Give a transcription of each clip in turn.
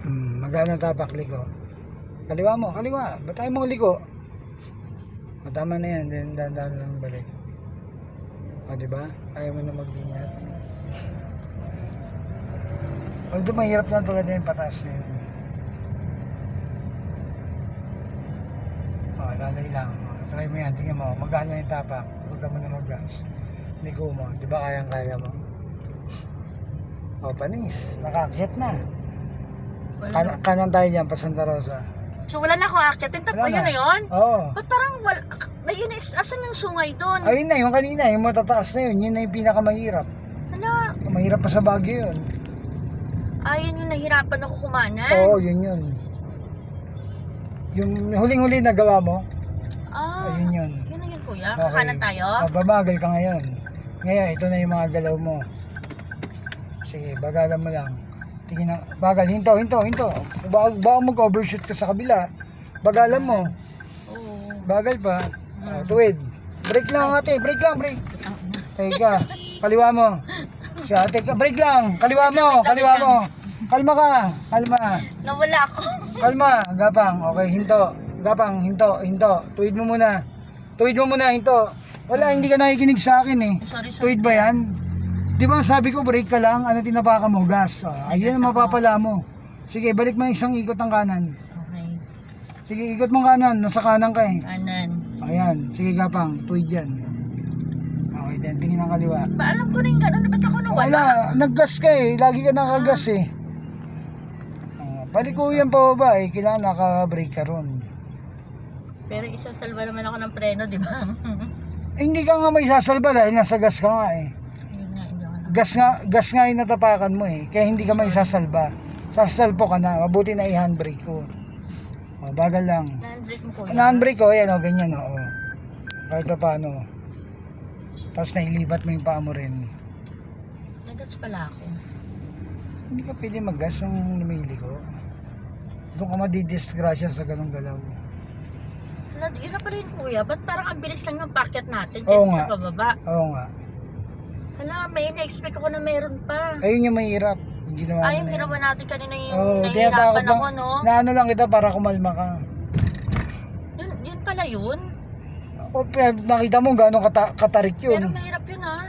Magana tapak liko. Kaliwa mo, kaliwa. Ba't tayo mo liko? O, tama na yan. Then, dahan lang balik. O, diba? Ayaw mo na mag-ingat. Although, mahirap lang talaga yung patas na yun. O, lalay lang. O, try mo yan. Tingnan mo. Magana yung tapak. Huwag ka mo na mag-gas. Liko mo. Diba kayang-kaya mo? O, panis. Nakakyat na. Kanan tayo dyan, pa Santa Rosa. So wala na ako aakyat. Tapos yun na yun? Oo. Ba't parang wala, ayun, asan yung sungay doon? Ayun na, yung kanina, yung matataas na yun. Yun na yung pinakamahirap. Hala, Mahirap pa sa Baguio yun. ayun yung nahirapan ako kumanan. Oo, yun. Yung huling-huli na gawa mo, ayun yun. Yun na yun kuya, Okay. kakanan tayo? Babagal ka ngayon. Ngayon, ito na yung mga galaw mo. Sige, bagalan mo lang. Tingin na, bagal, hinto. Baka mag-overshoot ka sa kabila. Bagalan mo. Oo. Bagal pa. Tuwid. Break lang ate, break. Teka, kaliwa mo. Siya, teka, break lang. Kaliwa mo. Kalma ka. Nawala ako. Kalma, gapang. Okay, hinto. Gapang, hinto. Tuwid mo muna, hinto. Wala, hindi ka nakikinig sa akin eh. Sorry. Tuwid ba yan? Di ba sabi ko break ka lang, ano tinapaka mo? Gas. Ayun ang mapapala mo. Sige, balik mo isang ikot ng kanan. Okay. Sige, ikot mo kanan. Nasa kanan ka eh. Kanan. Ayan, sige gapang, tuwid yan. Okay, then tingin ang kaliwa. Ba alam ko rin gano'n, ba't ako nawala? Wala, naggas ka eh. Lagi ka nakagas eh. Balik ko yan pababa eh. Kailangan naka-brake ka ron. Pero isasalba naman ako ng preno, di ba? Hindi ka nga may sasalba dahil nasa gas ka nga eh. Ayun nga, hindi ako Gas nga yung natapakan mo eh. Kaya hindi ka may sasalba. Sasalpo ka na. Mabuti na i-handbrake ko. O, bagal lang. na-handbrake mo kuya. Na-handbrake ko, ayan o, ganyan o. Kahit pa paano. Tapos nailipat mo yung paa mo rin. Nagas pala ako. Hindi ka pwede mag-gas yung lumili ko. Doon ka madidisgrasya sa ganong galaw. Yun na pala yun kuya, ba't parang ang bilis lang yung packet natin Oo kaysa nga. sa pababa? Oo nga. Hala, may ina-expect ako na meron pa. Ayun yung mahirap. Yung ginawa mo Ay, yung na ginawa yun. natin kanina yung Oo, nahihirapan ako, no? Na ano lang kita para kumalma ka. Yun pala yun. O, nakita mo gano'ng katarik Pero yun. mahirap yun ah.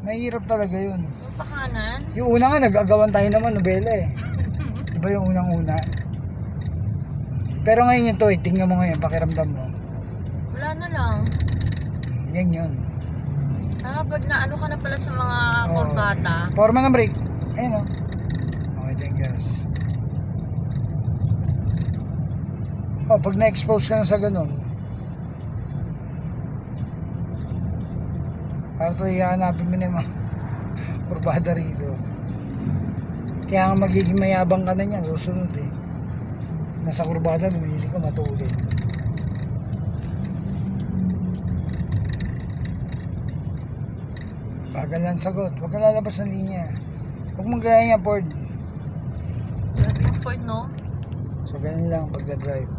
Mahirap talaga yun. Yung pakanan. Yung una nga, nag-agawan tayo naman, nobela eh. Diba yung unang-una? Pero ngayon yung to, tingnan mo ngayon, pakiramdam mo. Wala na lang. Yan yun. Pag naano ka na pala sa mga Oo. kurbata. Forma ng brake. Ayun o. Okay, then gas. Pag na-expose ka na sa ganun, para ito ihanapin mo na yung mga kurbada rito. Kaya nga magiging mayabang ka na niyan, susunod eh. Nasa kurbada, lumili ka matulid. Bagal lang sagot, huwag ka lalabas ng linya. Huwag mong gaya niya, Ford. Grabe yung Ford, no? So ganun lang pagka-drive.